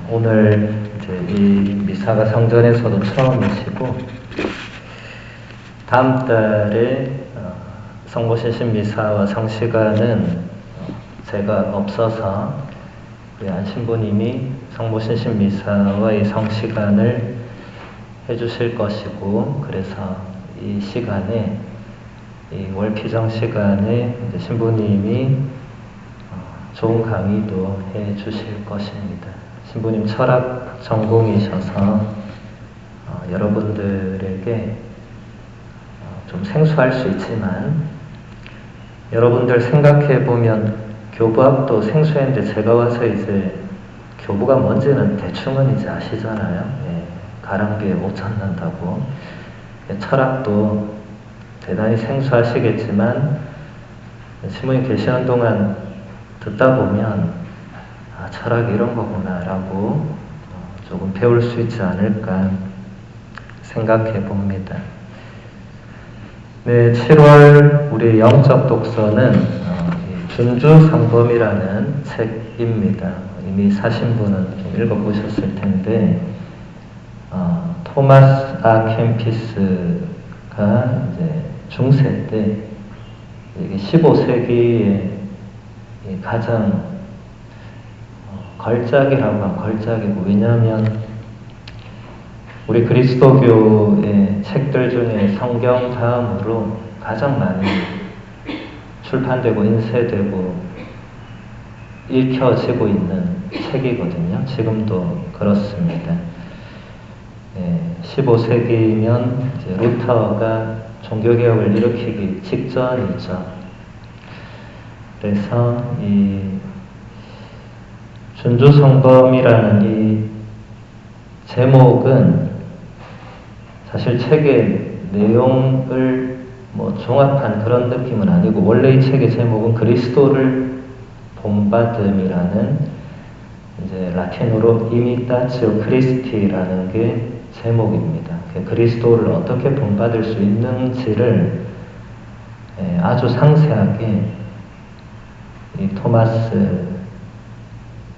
오늘 이제 이 미사가 성전에서도 처음이시고 다음 달에 성모신신 미사와 성시간은 제가 없어서 우리 안신부님이 성모신신 미사와 이 성시간을 해주실 것이고, 그래서 이 시간에 이 월피정 시간에 이제 신부님이 좋은 강의도 해 주실 것입니다. 신부님 철학 전공이셔서 여러분들에게 좀 생소할 수 있지만, 여러분들 생각해 보면 교부학도 생소했는데 제가 와서 이제 교부가 뭔지는 대충은 이제 아시잖아요. 예, 가랑비에 못 찾는다고. 예, 철학도 대단히 생소하시겠지만 신부님 계시는 동안 듣다 보면 철학이 이런 거구나 라고 조금 배울 수 있지 않을까 생각해 봅니다. 네, 7월 우리 영적 독서는 준주성범이라는 책입니다. 이미 사신 분은 좀 읽어보셨을 텐데, 토마스 캠피스가 이제 중세 때, 이게 15세기에 가장 걸작이라고 하면 걸작이고, 왜냐하면 우리 그리스도교의 책들 중에 성경 다음으로 가장 많이 출판되고 인쇄되고 읽혀지고 있는 책이거든요. 지금도 그렇습니다. 15세기면 이제 루터가 종교개혁을 일으키기 직전이죠. 그래서 이 준주성범이라는 이 제목은 사실 책의 내용을 종합한 그런 느낌은 아니고, 원래 이 책의 제목은 그리스도를 본받음이라는, 이제 라틴어로 imitatio Christi라는 게 제목입니다. 그리스도를 어떻게 본받을 수 있는지를 아주 상세하게 이 토마스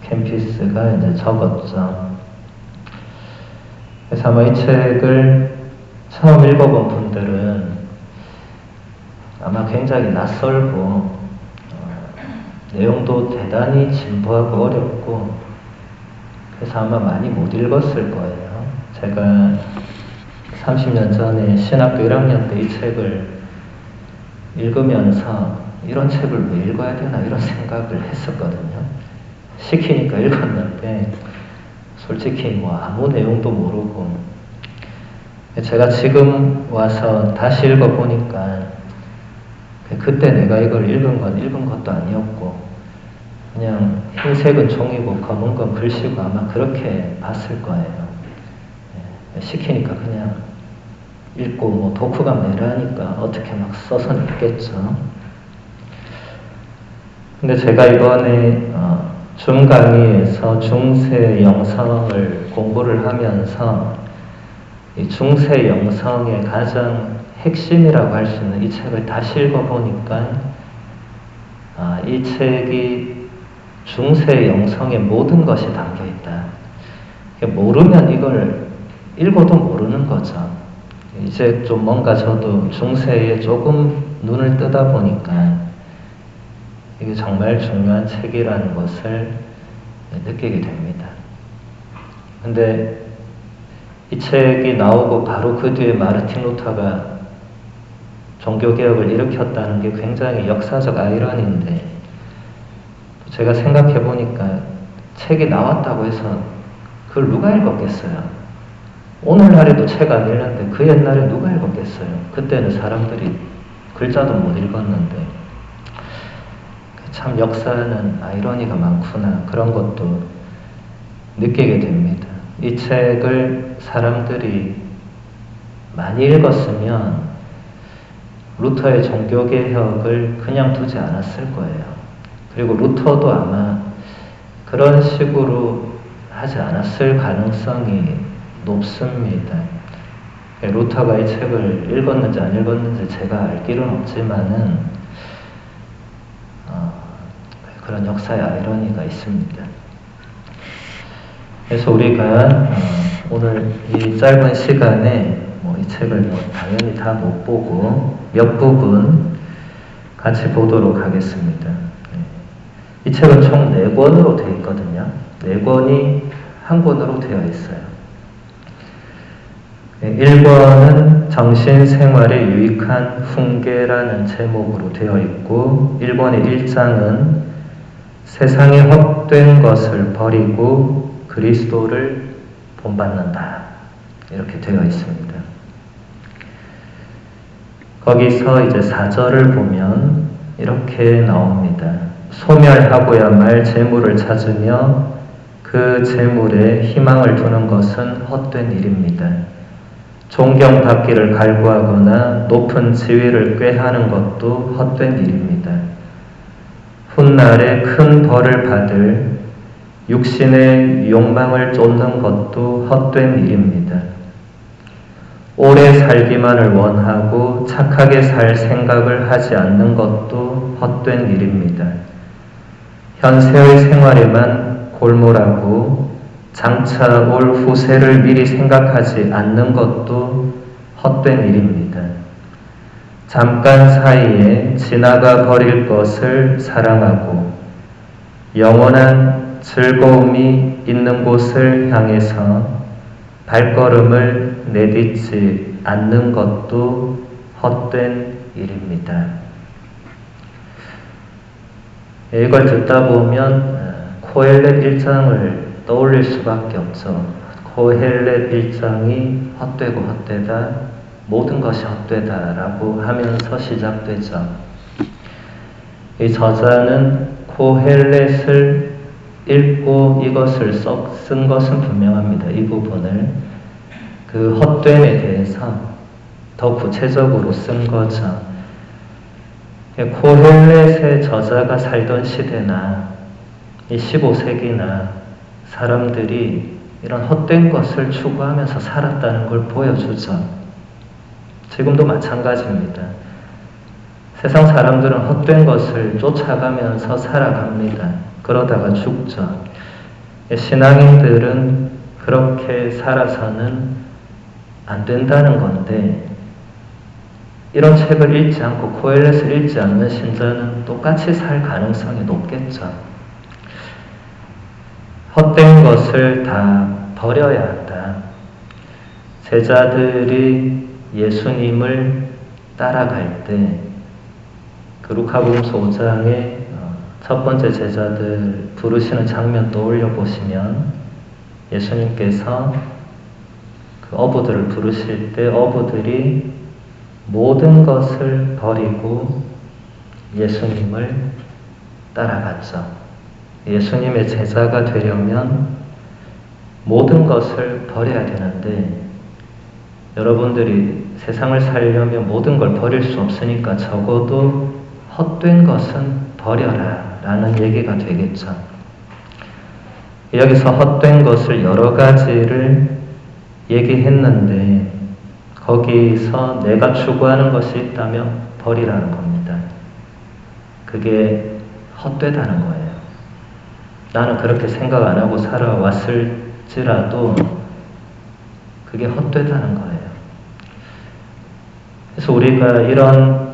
캠피스가 이제 적었죠. 그래서 아마 이 책을 처음 읽어본 분들은 아마 굉장히 낯설고 내용도 대단히 진부하고 어렵고, 그래서 아마 많이 못 읽었을 거예요. 제가 30년 전에 신학교 1학년 때 이 책을 읽으면서 이런 책을 왜 읽어야 되나 이런 생각을 했었거든요. 시키니까 읽었는데 솔직히 아무 내용도 모르고, 제가 지금 와서 다시 읽어보니까 그때 내가 이걸 읽은 것도 아니었고, 그냥 흰색은 종이고 검은 건 글씨고 아마 그렇게 봤을 거예요. 시키니까 그냥 읽고 독후감 내라니까 어떻게 막 써서 냈겠죠. 근데 제가 이번에 줌 강의에서 중세 영성을 공부를 하면서 이 중세 영성의 가장 핵심이라고 할 수 있는 이 책을 다시 읽어보니까 이 책이 중세 영성의 모든 것이 담겨있다. 모르면 이걸 읽어도 모르는 거죠. 이제 좀 뭔가 저도 중세에 조금 눈을 뜨다 보니까 이게 정말 중요한 책이라는 것을 느끼게 됩니다. 근데 이 책이 나오고 바로 그 뒤에 마르틴 루터가 종교개혁을 일으켰다는 게 굉장히 역사적 아이러니인데, 제가 생각해 보니까 책이 나왔다고 해서 그걸 누가 읽었겠어요? 오늘날에도 책 안 읽는데 그 옛날에 누가 읽었겠어요? 그때는 사람들이 글자도 못 읽었는데. 참 역사는 아이러니가 많구나, 그런 것도 느끼게 됩니다. 이 책을 사람들이 많이 읽었으면 루터의 종교개혁을 그냥 두지 않았을 거예요. 그리고 루터도 아마 그런 식으로 하지 않았을 가능성이 높습니다. 루터가 이 책을 읽었는지 안 읽었는지 제가 알 길은 없지만은 그런 역사의 아이러니가 있습니다. 그래서 우리가 오늘 이 짧은 시간에 이 책을 당연히 다 못 보고 몇 부분 같이 보도록 하겠습니다. 이 책은 총 4권으로 되어 있거든요. 4권이 한 권으로 되어 있어요. 1권은 정신생활에 유익한 훈계라는 제목으로 되어 있고 1권의 1장은 세상에 헛된 것을 버리고 그리스도를 본받는다 이렇게 되어 있습니다. 거기서 이제 4절을 보면 이렇게 나옵니다. 소멸하고야 말 재물을 찾으며 그 재물에 희망을 두는 것은 헛된 일입니다. 존경받기를 갈구하거나 높은 지위를 꾀하는 것도 헛된 일입니다. 훗날에 큰 벌을 받을 육신의 욕망을 쫓는 것도 헛된 일입니다. 오래 살기만을 원하고 착하게 살 생각을 하지 않는 것도 헛된 일입니다. 현세의 생활에만 골몰하고 장차 올 후세를 미리 생각하지 않는 것도 헛된 일입니다. 잠깐 사이에 지나가 버릴 것을 사랑하고 영원한 즐거움이 있는 곳을 향해서 발걸음을 내딛지 않는 것도 헛된 일입니다. 이걸 듣다 보면 코헬렛 1장을 떠올릴 수밖에 없죠. 코헬렛 1장이 헛되고 헛되다, 모든 것이 헛되다라고 하면서 시작되죠. 이 저자는 코헬렛을 읽고 이것을 쓴 것은 분명합니다. 이 부분을 그 헛됨에 대해서 더 구체적으로 쓴 거죠. 코헬렛의 저자가 살던 시대나 이 15세기나 사람들이 이런 헛된 것을 추구하면서 살았다는 걸 보여주죠. 지금도 마찬가지입니다. 세상 사람들은 헛된 것을 쫓아가면서 살아갑니다. 그러다가 죽죠. 신앙인들은 그렇게 살아서는 안 된다는 건데 이런 책을 읽지 않고 코헬렛을 읽지 않는 신자는 똑같이 살 가능성이 높겠죠. 헛된 것을 다 버려야 한다. 제자들이 예수님을 따라갈 때 그 루카복음서 5장에 첫 번째 제자들 부르시는 장면 떠올려 보시면 예수님께서 그 어부들을 부르실 때 어부들이 모든 것을 버리고 예수님을 따라갔죠. 예수님의 제자가 되려면 모든 것을 버려야 되는데 여러분들이 세상을 살려면 모든 걸 버릴 수 없으니까 적어도 헛된 것은 버려라 라는 얘기가 되겠죠. 여기서 헛된 것을 여러 가지를 얘기했는데 거기서 내가 추구하는 것이 있다면 버리라는 겁니다. 그게 헛되다는 거예요. 나는 그렇게 생각 안 하고 살아왔을지라도 그게 헛되다는 거예요. 그래서 우리가 이런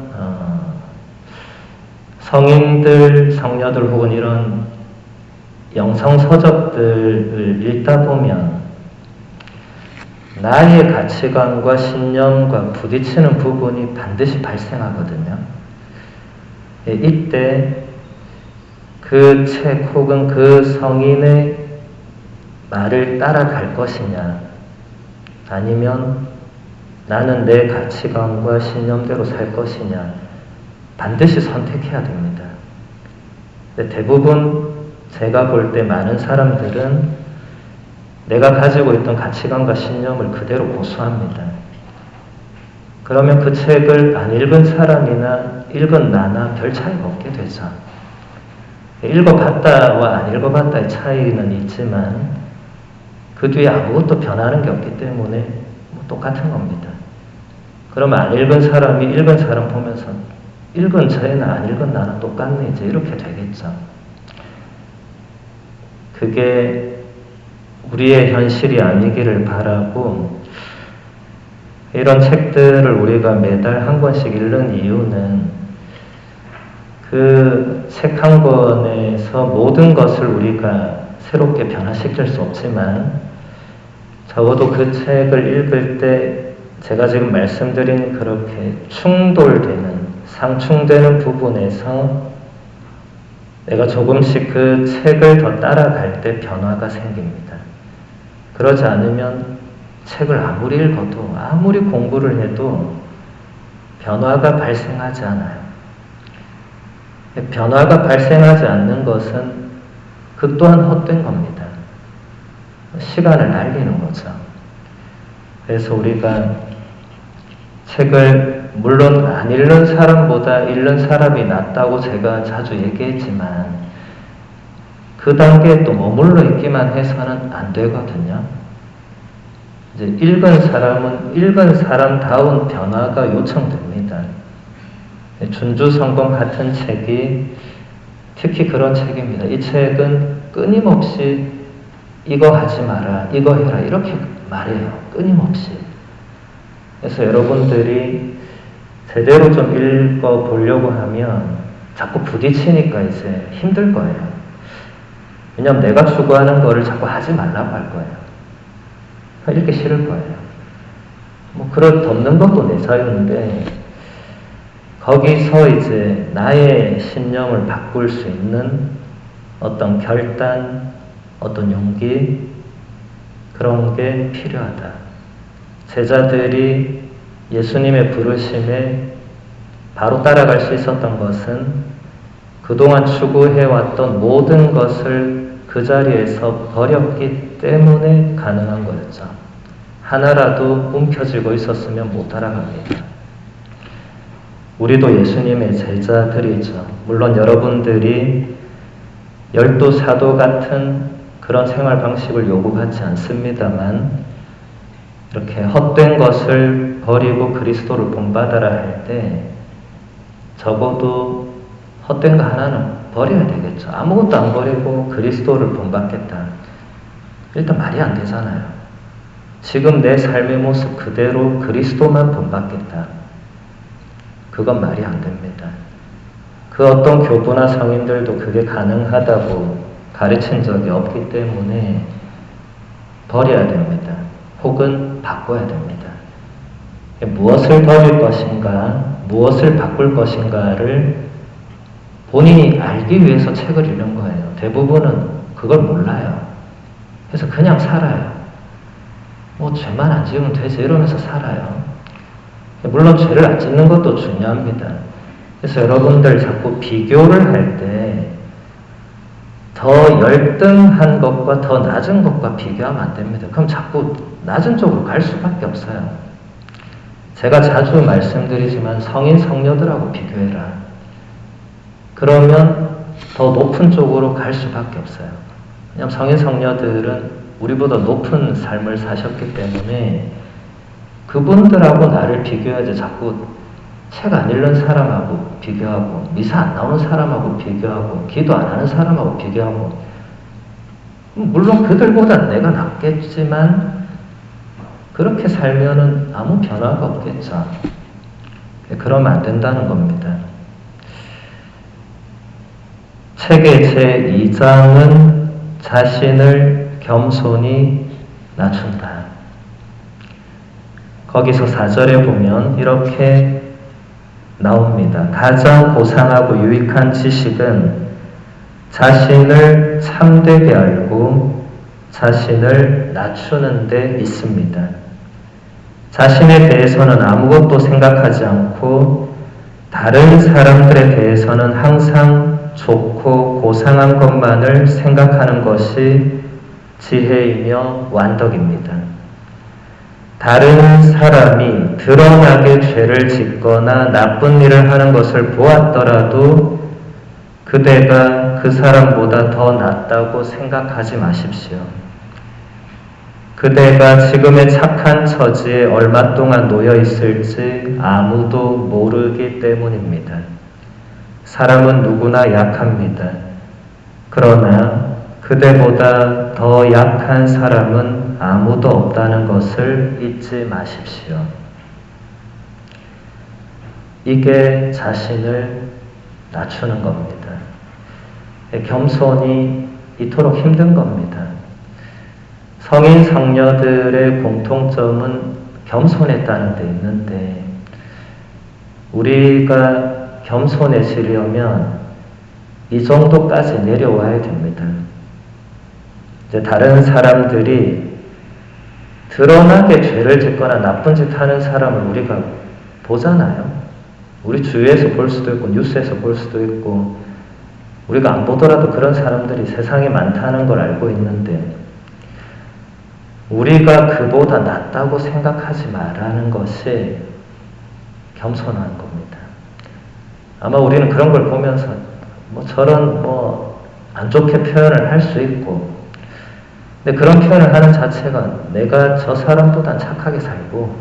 성인들, 성녀들 혹은 이런 영성서적들을 읽다 보면 나의 가치관과 신념과 부딪히는 부분이 반드시 발생하거든요. 이때 그 책 혹은 그 성인의 말을 따라갈 것이냐 아니면 나는 내 가치관과 신념대로 살 것이냐 반드시 선택해야 됩니다. 근데 대부분 제가 볼 때 많은 사람들은 내가 가지고 있던 가치관과 신념을 그대로 고수합니다. 그러면 그 책을 안 읽은 사람이나 읽은 나나 별 차이가 없게 되죠. 읽어봤다와 안 읽어봤다의 차이는 있지만 그 뒤에 아무것도 변하는 게 없기 때문에 똑같은 겁니다. 그러면 안 읽은 사람이 읽은 사람 보면서 읽은 저애나 안 읽은 나는 똑같네 이제 이렇게 되겠죠. 그게 우리의 현실이 아니기를 바라고, 이런 책들을 우리가 매달 한 권씩 읽는 이유는 그 책 한 권에서 모든 것을 우리가 새롭게 변화시킬 수 없지만 적어도 그 책을 읽을 때 제가 지금 말씀드린 그렇게 충돌되는, 상충되는 부분에서 내가 조금씩 그 책을 더 따라갈 때 변화가 생깁니다. 그러지 않으면 책을 아무리 읽어도, 아무리 공부를 해도 변화가 발생하지 않아요. 변화가 발생하지 않는 것은 그 또한 헛된 겁니다. 시간을 날리는 거죠. 그래서 우리가 책을 물론 안 읽는 사람보다 읽는 사람이 낫다고 제가 자주 얘기했지만 그 단계에 또 머물러 있기만 해서는 안 되거든요. 이제 읽은 사람은 읽은 사람다운 변화가 요청됩니다. 준주성공 같은 책이 특히 그런 책입니다. 이 책은 끊임없이 이거 하지 마라, 이거 해라 이렇게 말해요. 끊임없이. 그래서 여러분들이 제대로 좀 읽어보려고 하면 자꾸 부딪히니까 이제 힘들 거예요. 왜냐하면 내가 추구하는 거를 자꾸 하지 말라고 할 거예요. 읽기 싫을 거예요. 뭐 덮는 것도 내 자유인데 거기서 이제 나의 신념을 바꿀 수 있는 어떤 결단, 어떤 용기, 그런 게 필요하다. 제자들이 예수님의 부르심에 바로 따라갈 수 있었던 것은 그동안 추구해왔던 모든 것을 그 자리에서 버렸기 때문에 가능한 거였죠. 하나라도 움켜쥐고 있었으면 못 따라갑니다. 우리도 예수님의 제자들이죠. 물론 여러분들이 열두 사도 같은 그런 생활 방식을 요구하지 않습니다만 이렇게 헛된 것을 버리고 그리스도를 본받아라 할 때 적어도 헛된 거 하나는 버려야 되겠죠. 아무것도 안 버리고 그리스도를 본받겠다. 일단 말이 안 되잖아요. 지금 내 삶의 모습 그대로 그리스도만 본받겠다. 그건 말이 안 됩니다. 그 어떤 교부나 성인들도 그게 가능하다고 가르친 적이 없기 때문에 버려야 됩니다. 혹은 바꿔야 됩니다. 무엇을 버릴 것인가, 무엇을 바꿀 것인가를 본인이 알기 위해서 책을 읽는 거예요. 대부분은 그걸 몰라요. 그래서 그냥 살아요. 뭐 죄만 안 지으면 되지 이러면서 살아요. 물론 죄를 안 짓는 것도 중요합니다. 그래서 여러분들 자꾸 비교를 할 때 더 열등한 것과 더 낮은 것과 비교하면 안 됩니다. 그럼 자꾸 낮은 쪽으로 갈 수밖에 없어요. 제가 자주 말씀드리지만 성인 성녀들하고 비교해라. 그러면 더 높은 쪽으로 갈 수밖에 없어요. 왜냐하면 성인 성녀들은 우리보다 높은 삶을 사셨기 때문에 그분들하고 나를 비교하지 자꾸 책 안 읽는 사람하고 비교하고 미사 안 나오는 사람하고 비교하고 기도 안 하는 사람하고 비교하고 물론 그들보다 내가 낫겠지만 그렇게 살면은 아무 변화가 없겠죠. 그러면 안 된다는 겁니다. 책의 제2장은 자신을 겸손히 낮춘다. 거기서 4절에 보면 이렇게 나옵니다. 가장 고상하고 유익한 지식은 자신을 참되게 알고 자신을 낮추는 데 있습니다. 자신에 대해서는 아무것도 생각하지 않고 다른 사람들에 대해서는 항상 좋고 고상한 것만을 생각하는 것이 지혜이며 완덕입니다. 다른 사람이 드러나게 죄를 짓거나 나쁜 일을 하는 것을 보았더라도 그대가 그 사람보다 더 낫다고 생각하지 마십시오. 그대가 지금의 착한 처지에 얼마 동안 놓여 있을지 아무도 모르기 때문입니다. 사람은 누구나 약합니다. 그러나 그대보다 우리보다 더 약한 사람은 아무도 없다는 것을 잊지 마십시오. 이게 자신을 낮추는 겁니다. 겸손이 이토록 힘든 겁니다. 성인 성녀들의 공통점은 겸손했다는 데 있는데, 우리가 겸손해지려면 이 정도까지 내려와야 됩니다. 이제 다른 사람들이 드러나게 죄를 짓거나 나쁜 짓 하는 사람을 우리가 보잖아요. 우리 주위에서 볼 수도 있고 뉴스에서 볼 수도 있고, 우리가 안 보더라도 그런 사람들이 세상에 많다는 걸 알고 있는데, 우리가 그보다 낫다고 생각하지 말라는 것이 겸손한 겁니다. 아마 우리는 그런 걸 보면서 저런 안 좋게 표현을 할 수 있고, 근데 그런 표현을 하는 자체가 내가 저 사람보단 착하게 살고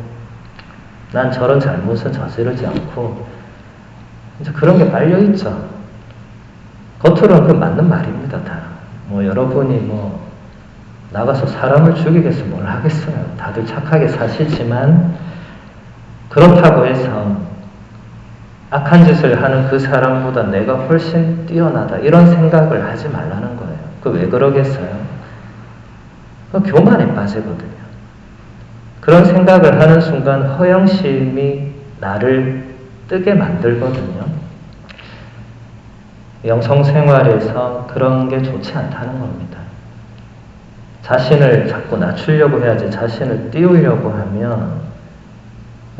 난 저런 잘못은 저지르지 않고, 이제 그런 게 깔려있죠. 겉으로는 그 맞는 말입니다. 다. 여러분이 나가서 사람을 죽이겠어 뭘 하겠어요. 다들 착하게 사시지만, 그렇다고 해서 악한 짓을 하는 그 사람보다 내가 훨씬 뛰어나다 이런 생각을 하지 말라는 거예요. 그 왜 그러겠어요? 그 교만에 빠지거든요. 그런 생각을 하는 순간 허영심이 나를 뜨게 만들거든요. 영성생활에서 그런 게 좋지 않다는 겁니다. 자신을 자꾸 낮추려고 해야지 자신을 띄우려고 하면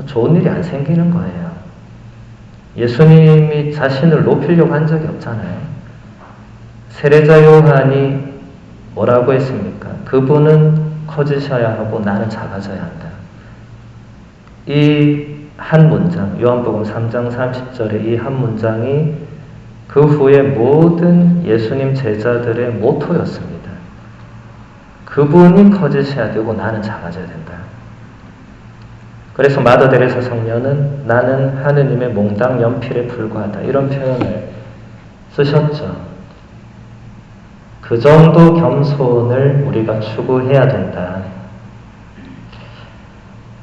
좋은 일이 안 생기는 거예요. 예수님이 자신을 높이려고 한 적이 없잖아요. 세례자 요한이 뭐라고 했습니까? 그분은 커지셔야 하고 나는 작아져야 한다. 이 한 문장, 요한복음 3장 30절의 이 한 문장이 그 후에 모든 예수님 제자들의 모토였습니다. 그분이 커지셔야 되고 나는 작아져야 된다. 그래서 마더 데레사 성녀는 나는 하느님의 몽당 연필에 불과하다 이런 표현을 쓰셨죠. 그 정도 겸손을 우리가 추구해야 된다.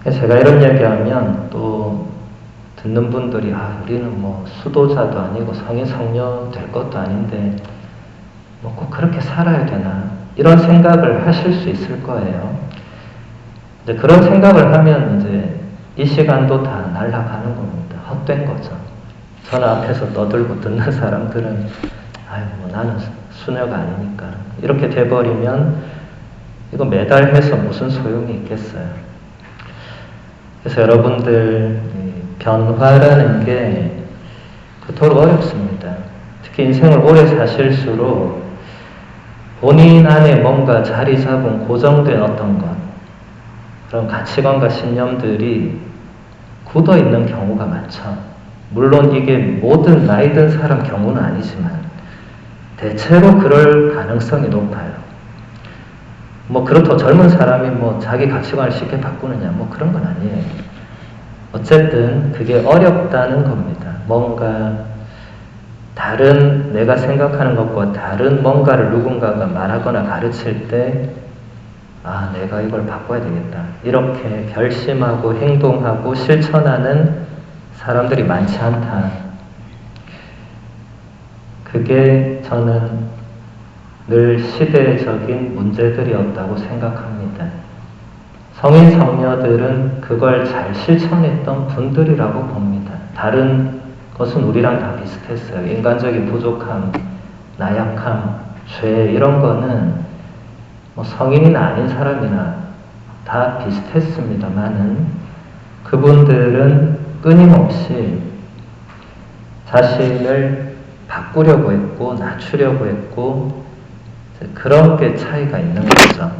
제가 이런 얘기하면 또 듣는 분들이 우리는 수도자도 아니고 성인 성녀 될 것도 아닌데 꼭 그렇게 살아야 되나 이런 생각을 하실 수 있을 거예요. 이제 그런 생각을 하면 이제 이 시간도 다 날아가는 겁니다. 헛된 거죠. 저는 앞에서 떠들고 듣는 사람들은 나는 수녀가 아니니까 이렇게 돼버리면 이거 매달 해서 무슨 소용이 있겠어요. 그래서 여러분들 변화라는 게 그토록 어렵습니다. 특히 인생을 오래 사실수록 본인 안에 뭔가 자리 잡은 고정된 어떤 것, 그런 가치관과 신념들이 굳어 있는 경우가 많죠. 물론 이게 모든 나이 든 사람 경우는 아니지만 대체로 그럴 가능성이 높아요. 그렇다고 젊은 사람이 자기 가치관을 쉽게 바꾸느냐 그런 건 아니에요. 어쨌든 그게 어렵다는 겁니다. 뭔가 다른 내가 생각하는 것과 다른 뭔가를 누군가가 말하거나 가르칠 때 내가 이걸 바꿔야 되겠다. 이렇게 결심하고 행동하고 실천하는 사람들이 많지 않다. 그게 저는 늘 시대적인 문제들이었다고 생각합니다. 성인 성녀들은 그걸 잘 실천했던 분들이라고 봅니다. 다른 것은 우리랑 다 비슷했어요. 인간적인 부족함, 나약함, 죄 이런 거는 성인이나 아닌 사람이나 다 비슷했습니다만은 그분들은 끊임없이 자신을 바꾸려고 했고 낮추려고 했고 그런 게 차이가 있는 거죠.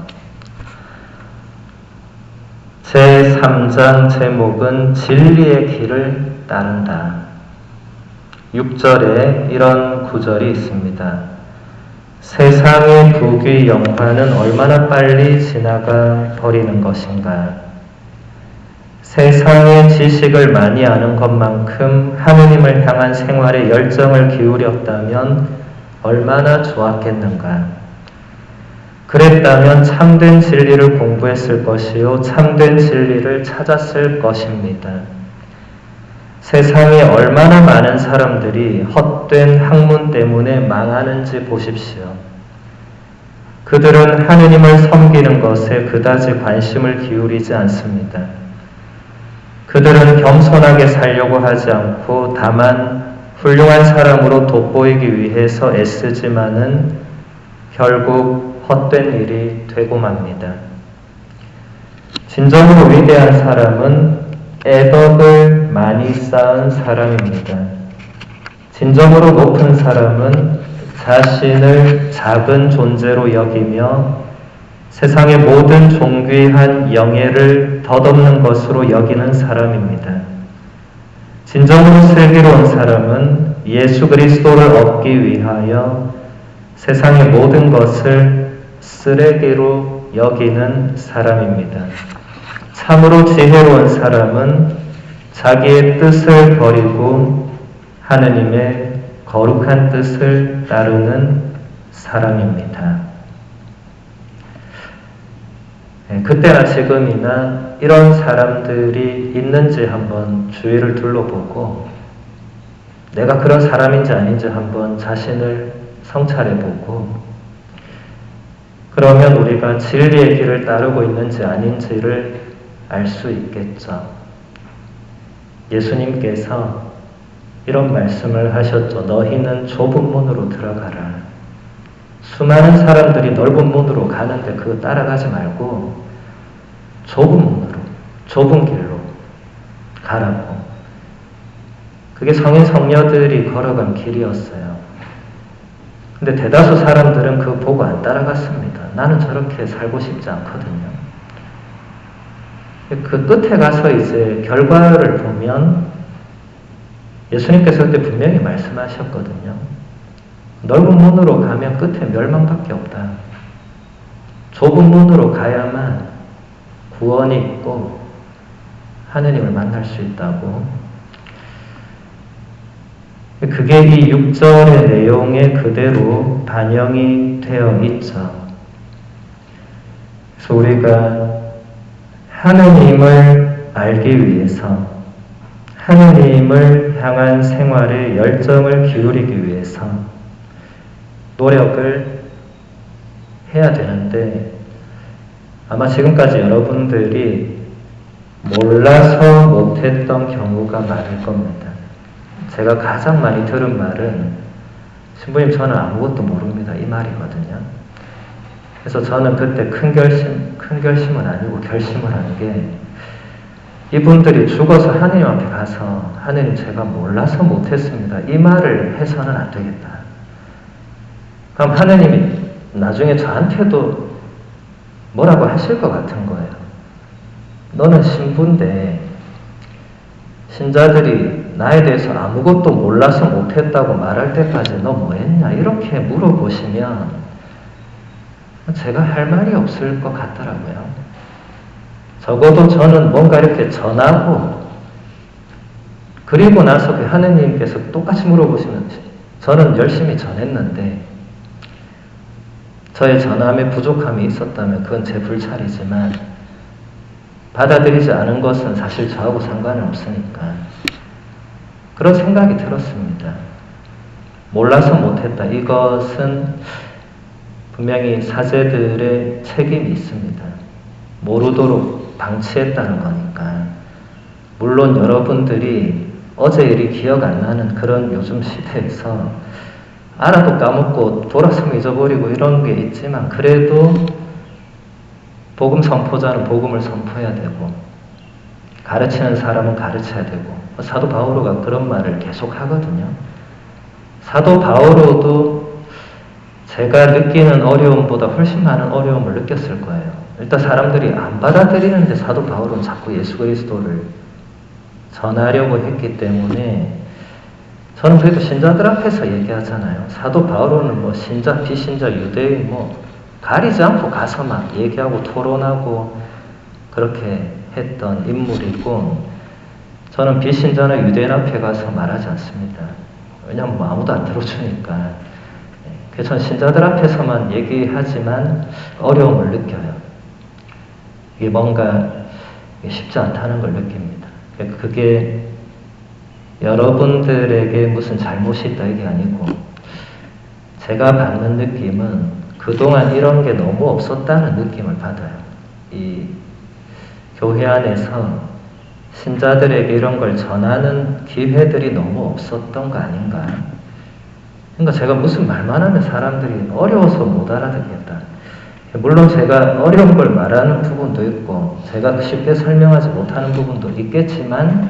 제3장 제목은 진리의 길을 따른다. 6절에 이런 구절이 있습니다. 세상의 부귀 영화는 얼마나 빨리 지나가 버리는 것인가. 세상의 지식을 많이 아는 것만큼 하느님을 향한 생활에 열정을 기울였다면 얼마나 좋았겠는가. 그랬다면 참된 진리를 공부했을 것이요 참된 진리를 찾았을 것입니다. 세상에 얼마나 많은 사람들이 헛된 학문 때문에 망하는지 보십시오. 그들은 하느님을 섬기는 것에 그다지 관심을 기울이지 않습니다. 그들은 겸손하게 살려고 하지 않고 다만 훌륭한 사람으로 돋보이기 위해서 애쓰지만은 결국 헛된 일이 되고 맙니다. 진정으로 위대한 사람은 애덕을 많이 쌓은 사람입니다. 진정으로 높은 사람은 자신을 작은 존재로 여기며 세상의 모든 존귀한 영예를 덧없는 것으로 여기는 사람입니다. 진정으로 슬기로운 사람은 예수 그리스도를 얻기 위하여 세상의 모든 것을 쓰레기로 여기는 사람입니다. 참으로 지혜로운 사람은 자기의 뜻을 버리고 하느님의 거룩한 뜻을 따르는 사람입니다. 그때나 지금이나 이런 사람들이 있는지 한번 주위를 둘러보고 내가 그런 사람인지 아닌지 한번 자신을 성찰해보고 그러면 우리가 진리의 길을 따르고 있는지 아닌지를 알 수 있겠죠. 예수님께서 이런 말씀을 하셨죠. 너희는 좁은 문으로 들어가라. 수많은 사람들이 넓은 문으로 가는데 그거 따라가지 말고 좁은 문으로, 좁은 길로 가라고. 그게 성인 성녀들이 걸어간 길이었어요. 근데 대다수 사람들은 그거 보고 안 따라갔습니다. 나는 저렇게 살고 싶지 않거든요. 그 끝에 가서 이제 결과를 보면 예수님께서 그때 분명히 말씀하셨거든요. 넓은 문으로 가면 끝에 멸망밖에 없다. 좁은 문으로 가야만 구원이 있고 하느님을 만날 수 있다고. 그게 이 6절의 내용에 그대로 반영이 되어 있죠. 그래서 우리가 하느님을 알기 위해서 하느님을 향한 생활에 열정을 기울이기 위해서 노력을 해야 되는데 아마 지금까지 여러분들이 몰라서 못했던 경우가 많을 겁니다. 제가 가장 많이 들은 말은 신부님 저는 아무것도 모릅니다. 이 말이거든요. 그래서 저는 그때 큰 결심은 아니고 결심을 한 게 이분들이 죽어서 하느님 앞에 가서 하느님 제가 몰라서 못했습니다. 이 말을 해서는 안 되겠다. 그럼 하느님이 나중에 저한테도 뭐라고 하실 것 같은 거예요. 너는 신부인데 신자들이 나에 대해서 아무것도 몰라서 못했다고 말할 때까지 너 뭐했냐 이렇게 물어보시면 제가 할 말이 없을 것 같더라고요. 적어도 저는 뭔가 이렇게 전하고 그리고 나서 그 하느님께서 똑같이 물어보시면 저는 열심히 전했는데 저의 전함에 부족함이 있었다면 그건 제 불찰이지만 받아들이지 않은 것은 사실 저하고 상관은 없으니까 그런 생각이 들었습니다. 몰라서 못했다. 이것은 분명히 사제들의 책임이 있습니다. 모르도록 방치했다는 거니까. 물론 여러분들이 어제 일이 기억 안 나는 그런 요즘 시대에서 알아도 까먹고 돌아서면 잊어버리고 이런 게 있지만 그래도 복음 선포자는 복음을 선포해야 되고 가르치는 사람은 가르쳐야 되고 사도 바오로가 그런 말을 계속 하거든요. 사도 바오로도 제가 느끼는 어려움보다 훨씬 많은 어려움을 느꼈을 거예요. 일단 사람들이 안 받아들이는데 사도 바오로는 자꾸 예수 그리스도를 전하려고 했기 때문에 저는 그래도 신자들 앞에서 얘기하잖아요. 사도 바오로는 뭐 신자, 비신자, 유대인 뭐 가리지 않고 가서 막 얘기하고 토론하고 그렇게 했던 인물이고 저는 비신자나 유대인 앞에 가서 말하지 않습니다. 왜냐하면 뭐 아무도 안 들어주니까 전 신자들 앞에서만 얘기하지만 어려움을 느껴요. 이게 뭔가 쉽지 않다는 걸 느낍니다. 그게 여러분들에게 무슨 잘못이 있다 이게 아니고 제가 받는 느낌은 그동안 이런 게 너무 없었다는 느낌을 받아요. 이 교회 안에서 신자들에게 이런 걸 전하는 기회들이 너무 없었던 거 아닌가. 그러니까 제가 무슨 말만 하면 사람들이 어려워서 못 알아듣겠다. 물론 제가 어려운 걸 말하는 부분도 있고 제가 쉽게 설명하지 못하는 부분도 있겠지만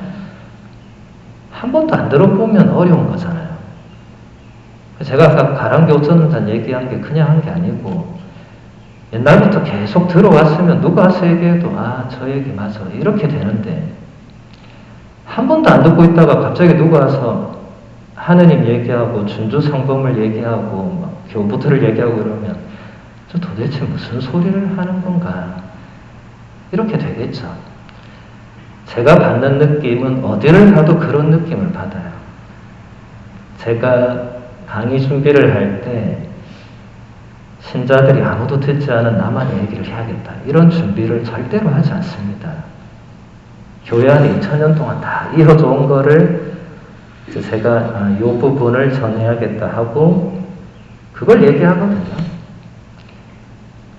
한 번도 안 들어보면 어려운 거잖아요. 제가 아까 가랑비 옷 젖는다는 얘기한 게 그냥 한 게 아니고 옛날부터 계속 들어왔으면 누가 와서 얘기해도 아, 저 얘기 맞아 이렇게 되는데 한 번도 안 듣고 있다가 갑자기 누가 와서 하느님 얘기하고 준주성범을 얘기하고 막 교부들을 얘기하고 그러면 저 도대체 무슨 소리를 하는 건가 이렇게 되겠죠. 제가 받는 느낌은 어디를 가도 그런 느낌을 받아요. 제가 강의 준비를 할 때 신자들이 아무도 듣지 않은 나만의 얘기를 해야겠다 이런 준비를 절대로 하지 않습니다. 교회 안에 2000년 동안 다 이어져 온 거를 제가 이 부분을 전해야겠다 하고 그걸 얘기하거든요.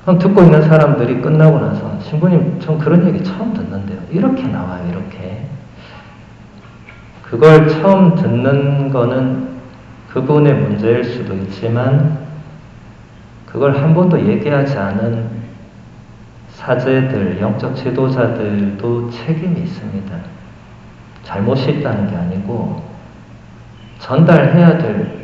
그럼 듣고 있는 사람들이 끝나고 나서 신부님 전 그런 얘기 처음 듣는데요. 이렇게 나와요. 이렇게. 그걸 처음 듣는 거는 그분의 문제일 수도 있지만 그걸 한 번도 얘기하지 않은 사제들, 영적 지도자들도 책임이 있습니다. 잘못이 있다는 게 아니고 전달해야 될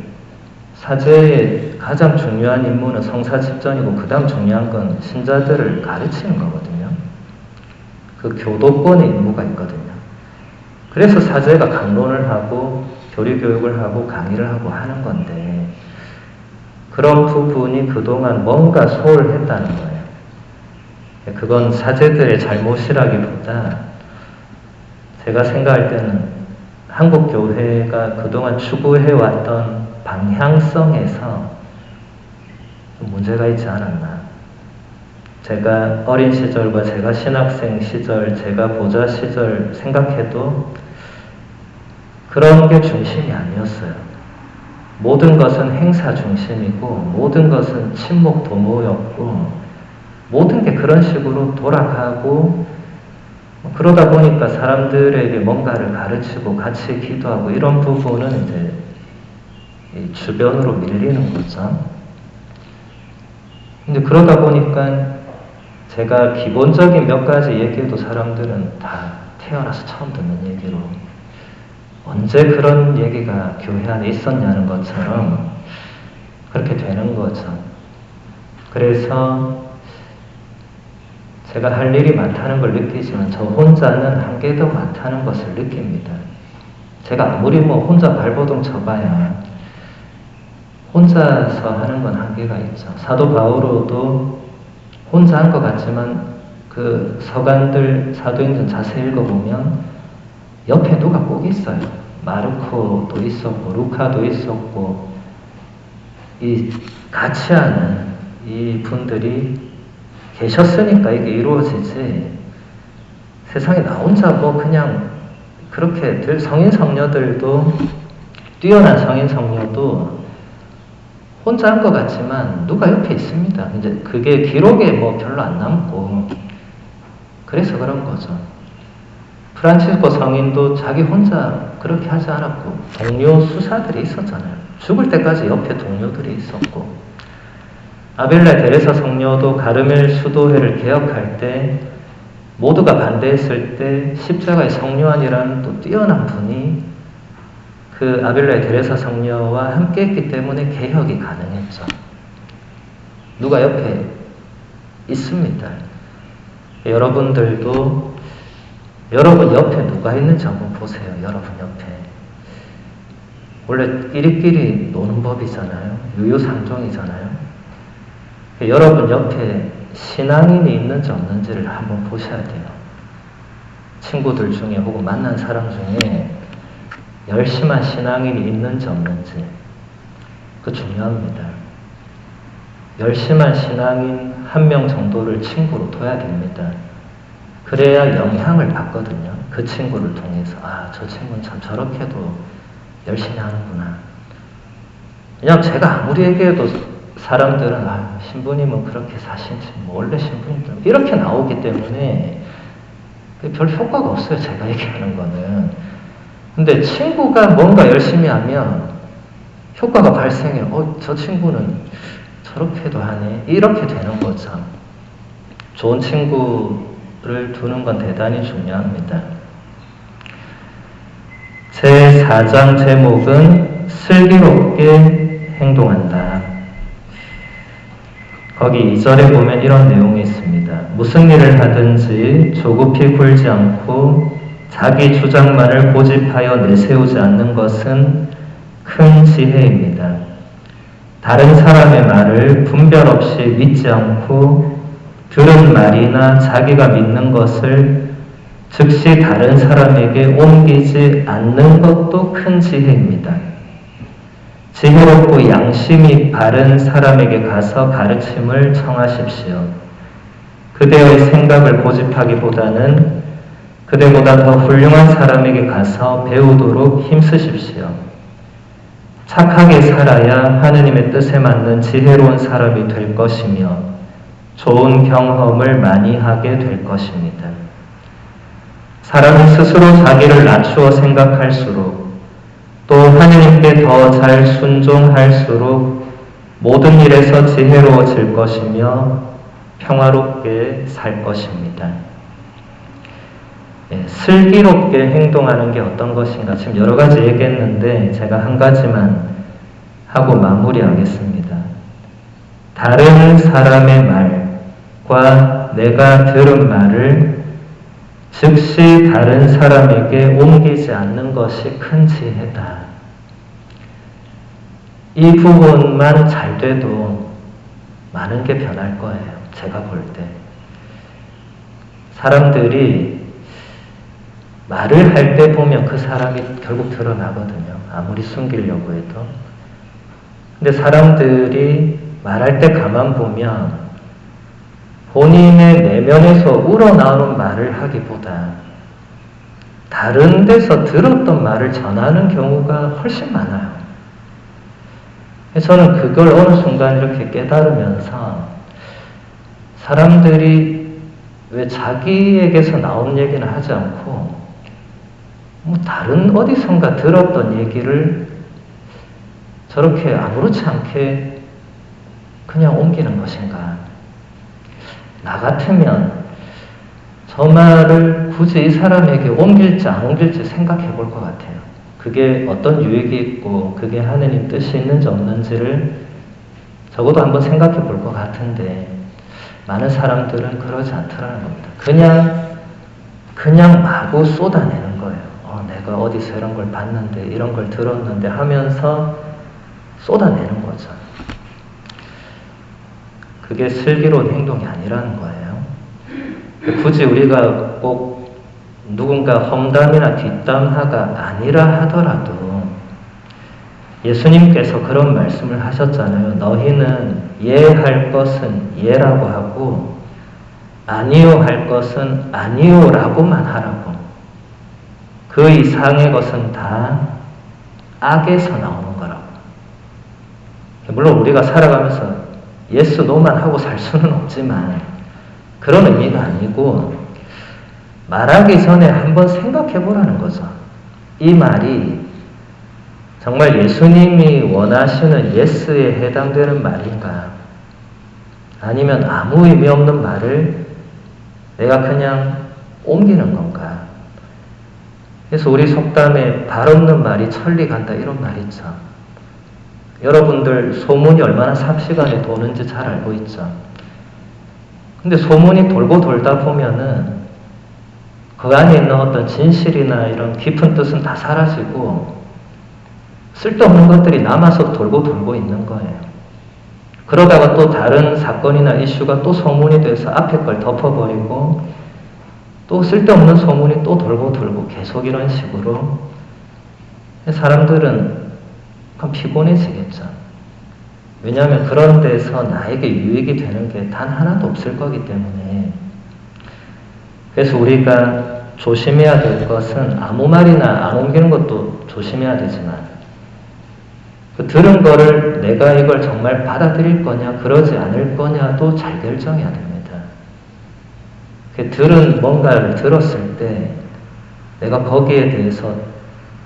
사제의 가장 중요한 임무는 성사 집전이고 그 다음 중요한 건 신자들을 가르치는 거거든요. 그 교도권의 임무가 있거든요. 그래서 사제가 강론을 하고 교리교육을 하고 강의를 하고 하는 건데 그런 부분이 그동안 뭔가 소홀했다는 거예요. 그건 사제들의 잘못이라기보다 제가 생각할 때는 한국 교회가 그동안 추구해왔던 방향성에서 문제가 있지 않았나. 제가 어린 시절과 제가 신학생 시절, 제가 보좌 시절 생각해도 그런 게 중심이 아니었어요. 모든 것은 행사 중심이고 모든 것은 친목 도모였고 모든 게 그런 식으로 돌아가고 그러다 보니까 사람들에게 뭔가를 가르치고 같이 기도하고 이런 부분은 이제 주변으로 밀리는 거죠. 근데 그러다 보니까 제가 기본적인 몇 가지 얘기해도 사람들은 다 태어나서 처음 듣는 얘기로 언제 그런 얘기가 교회 안에 있었냐는 것처럼 그렇게 되는 거죠. 그래서 제가 할 일이 많다는 걸 느끼지만 저 혼자는 한계 더 많다는 것을 느낍니다. 제가 아무리 혼자 발버둥 쳐봐야 혼자서 하는 건 한계가 있죠. 사도 바오로도 혼자 한 것 같지만 그 서간들 사도행전 자세히 읽어보면 옆에 누가 꼭 있어요. 마르코도 있었고 루카도 있었고 이 같이 하는 이 분들이 계셨으니까 이게 이루어지지 세상에 나 혼자 그냥 그렇게 될 성인 성녀들도 뛰어난 성인 성녀도 혼자 한 것 같지만 누가 옆에 있습니다. 이제 그게 기록에 별로 안 남고 그래서 그런 거죠. 프란치스코 성인도 자기 혼자 그렇게 하지 않았고 동료 수사들이 있었잖아요. 죽을 때까지 옆에 동료들이 있었고 아벨라 데레사 성녀도 가르멜 수도회를 개혁할 때 모두가 반대했을 때 십자가의 성요한이라는 또 뛰어난 분이 그 아벨라 데레사 성녀와 함께 했기 때문에 개혁이 가능했죠. 누가 옆에 있습니다. 여러분들도 여러분 옆에 누가 있는지 한번 보세요. 여러분 옆에. 원래 끼리끼리 노는 법이잖아요. 유유상종이잖아요. 여러분 옆에 신앙인이 있는지 없는지를 한번 보셔야 돼요. 친구들 중에 혹은 만난 사람 중에 열심한 신앙인이 있는지 없는지. 그거 중요합니다. 열심한 신앙인 한 명 정도를 친구로 둬야 됩니다. 그래야 영향을 받거든요. 그 친구를 통해서 아, 저 친구는 참 저렇게도 열심히 하는구나. 왜냐하면 제가 아무리 얘기해도 사람들은 아, 신부님은 그렇게 사신지 원래 신부님들은 이렇게 나오기 때문에 별 효과가 없어요. 제가 얘기하는 거는. 근데 친구가 뭔가 열심히 하면 효과가 발생해요. 저 친구는 저렇게도 하네. 이렇게 되는 거죠. 좋은 친구를 두는 건 대단히 중요합니다. 제4장 제목은 슬기롭게 행동한다. 거기 2절에 보면 이런 내용이 있습니다. 무슨 일을 하든지 조급히 굴지 않고 자기 주장만을 고집하여 내세우지 않는 것은 큰 지혜입니다. 다른 사람의 말을 분별 없이 믿지 않고 들은 말이나 자기가 믿는 것을 즉시 다른 사람에게 옮기지 않는 것도 큰 지혜입니다. 지혜롭고 양심이 바른 사람에게 가서 가르침을 청하십시오. 그대의 생각을 고집하기보다는 그대보다 더 훌륭한 사람에게 가서 배우도록 힘쓰십시오. 착하게 살아야 하느님의 뜻에 맞는 지혜로운 사람이 될 것이며 좋은 경험을 많이 하게 될 것입니다. 사람은 스스로 자기를 낮추어 생각할수록 또 하느님께 더 잘 순종할수록 모든 일에서 지혜로워질 것이며 평화롭게 살 것입니다. 슬기롭게 행동하는 게 어떤 것인가 지금 여러 가지 얘기했는데 제가 한 가지만 하고 마무리하겠습니다. 다른 사람의 말과 내가 들은 말을 즉시 다른 사람에게 옮기지 않는 것이 큰 지혜다. 이 부분만 잘 돼도 많은 게 변할 거예요. 제가 볼 때. 사람들이 말을 할 때 보면 그 사람이 결국 드러나거든요. 아무리 숨기려고 해도. 근데 사람들이 말할 때 가만 보면 본인의 내면에서 우러나오는 말을 하기보다 다른 데서 들었던 말을 전하는 경우가 훨씬 많아요. 저는 그걸 어느 순간 이렇게 깨달으면서 사람들이 왜 자기에게서 나온 얘기는 하지 않고 뭐 다른 어디선가 들었던 얘기를 저렇게 아무렇지 않게 그냥 옮기는 것인가. 나 같으면 저 말을 굳이 이 사람에게 옮길지 안 옮길지 생각해 볼 것 같아요. 그게 어떤 유익이 있고 그게 하느님 뜻이 있는지 없는지를 적어도 한번 생각해 볼 것 같은데 많은 사람들은 그러지 않더라는 겁니다. 그냥 마구 쏟아내는 거예요. 내가 어디서 이런 걸 봤는데 이런 걸 들었는데 하면서 쏟아내는 거죠. 그게 슬기로운 행동이 아니라는 거예요. 굳이 우리가 꼭 누군가 험담이나 뒷담화가 아니라 하더라도 예수님께서 그런 말씀을 하셨잖아요. 너희는 예할 것은 예라고 하고 아니요 할 것은 아니요라고만 하라고. 그 이상의 것은 다 악에서 나오는 거라고. 물론 우리가 살아가면서 예스, 노만 하고 살 수는 없지만 그런 의미가 아니고 말하기 전에 한번 생각해 보라는 거죠. 이 말이 정말 예수님이 원하시는 예스에 해당되는 말인가? 아니면 아무 의미 없는 말을 내가 그냥 옮기는 건가? 그래서 우리 속담에 발 없는 말이 천리 간다 이런 말 있죠. 여러분들 소문이 얼마나 삽시간에 도는지 잘 알고 있죠. 근데 소문이 돌고 돌다 보면은 그 안에 있는 어떤 진실이나 이런 깊은 뜻은 다 사라지고 쓸데없는 것들이 남아서 돌고 돌고 있는 거예요. 그러다가 또 다른 사건이나 이슈가 또 소문이 돼서 앞에 걸 덮어버리고 또 쓸데없는 소문이 또 돌고 돌고 계속 이런 식으로 사람들은 그럼 피곤해지겠죠. 왜냐하면 그런 데서 나에게 유익이 되는 게 단 하나도 없을 거기 때문에. 그래서 우리가 조심해야 될 것은 아무 말이나 안 옮기는 것도 조심해야 되지만 그 들은 거를 내가 이걸 정말 받아들일 거냐 그러지 않을 거냐도 잘 결정해야 됩니다. 그 들은 뭔가를 들었을 때 내가 거기에 대해서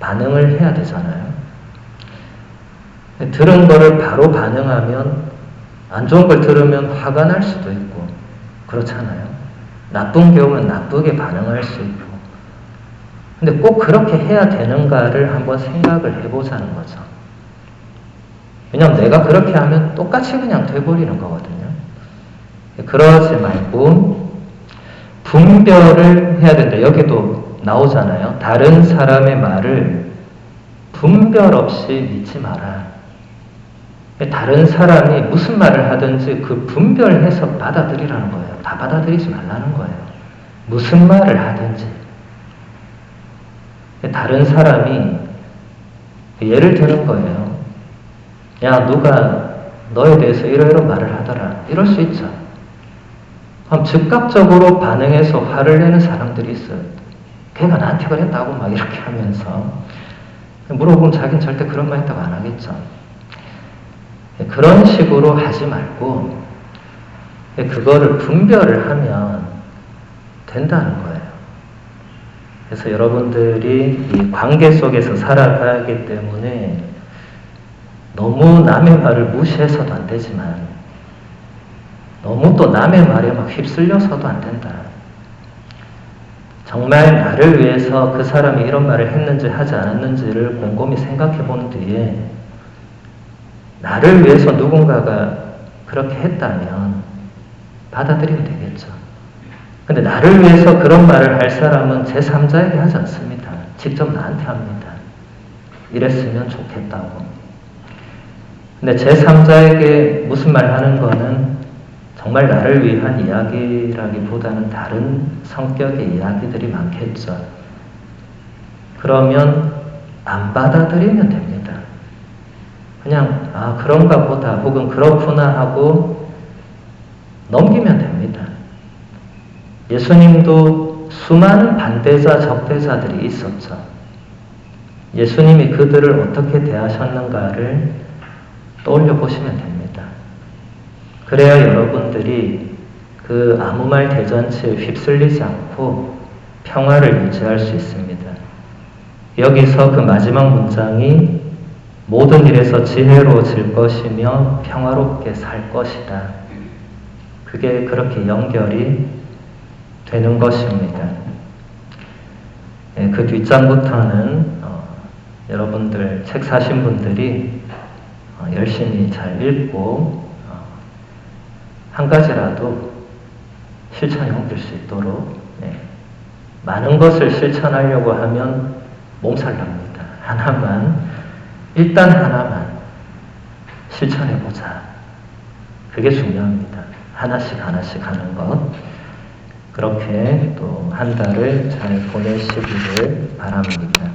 반응을 해야 되잖아요. 들은 거를 바로 반응하면 안 좋은 걸 들으면 화가 날 수도 있고 그렇잖아요. 나쁜 게 오면 나쁘게 반응할 수 있고. 근데 꼭 그렇게 해야 되는가를 한번 생각을 해보자는 거죠. 왜냐하면 내가 그렇게 하면 똑같이 그냥 돼버리는 거거든요. 그러지 말고 분별을 해야 된다. 여기도 나오잖아요. 다른 사람의 말을 분별 없이 믿지 마라. 다른 사람이 무슨 말을 하든지 그 분별해서 받아들이라는 거예요. 다 받아들이지 말라는 거예요. 무슨 말을 하든지. 다른 사람이 예를 드는 거예요. 야, 누가 너에 대해서 이러이러 말을 하더라. 이럴 수 있죠. 그럼 즉각적으로 반응해서 화를 내는 사람들이 있어요. 걔가 나한테 그랬다고 막 이렇게 하면서 물어보면 자기는 절대 그런 말 했다고 안 하겠죠. 그런 식으로 하지 말고 그거를 분별을 하면 된다는 거예요. 그래서 여러분들이 이 관계 속에서 살아가기 때문에 너무 남의 말을 무시해서도 안 되지만 너무 또 남의 말에 막 휩쓸려서도 안 된다. 정말 나를 위해서 그 사람이 이런 말을 했는지 하지 않았는지를 곰곰이 생각해 본 뒤에 나를 위해서 누군가가 그렇게 했다면 받아들이면 되겠죠. 근데 나를 위해서 그런 말을 할 사람은 제3자에게 하지 않습니다. 직접 나한테 합니다. 이랬으면 좋겠다고. 근데 제3자에게 무슨 말 하는 거는 정말 나를 위한 이야기라기보다는 다른 성격의 이야기들이 많겠죠. 그러면 안 받아들이면 됩니다. 그냥 그런가 보다 혹은 그렇구나 하고 넘기면 됩니다. 예수님도 수많은 반대자, 적대자들이 있었죠. 예수님이 그들을 어떻게 대하셨는가를 떠올려 보시면 됩니다. 그래야 여러분들이 그 아무 말 대잔치에 휩쓸리지 않고 평화를 유지할 수 있습니다. 여기서 그 마지막 문장이 모든 일에서 지혜로워질 것이며 평화롭게 살 것이다. 그게 그렇게 연결이 되는 것입니다. 그 뒷장부터는 여러분들 책 사신 분들이 열심히 잘 읽고 한 가지라도 실천에 옮길 수 있도록 많은 것을 실천하려고 하면 몸살납니다. 일단 하나만 실천해보자. 그게 중요합니다. 하나씩 하는 것. 그렇게 또 한 달을 잘 보내시기를 바랍니다.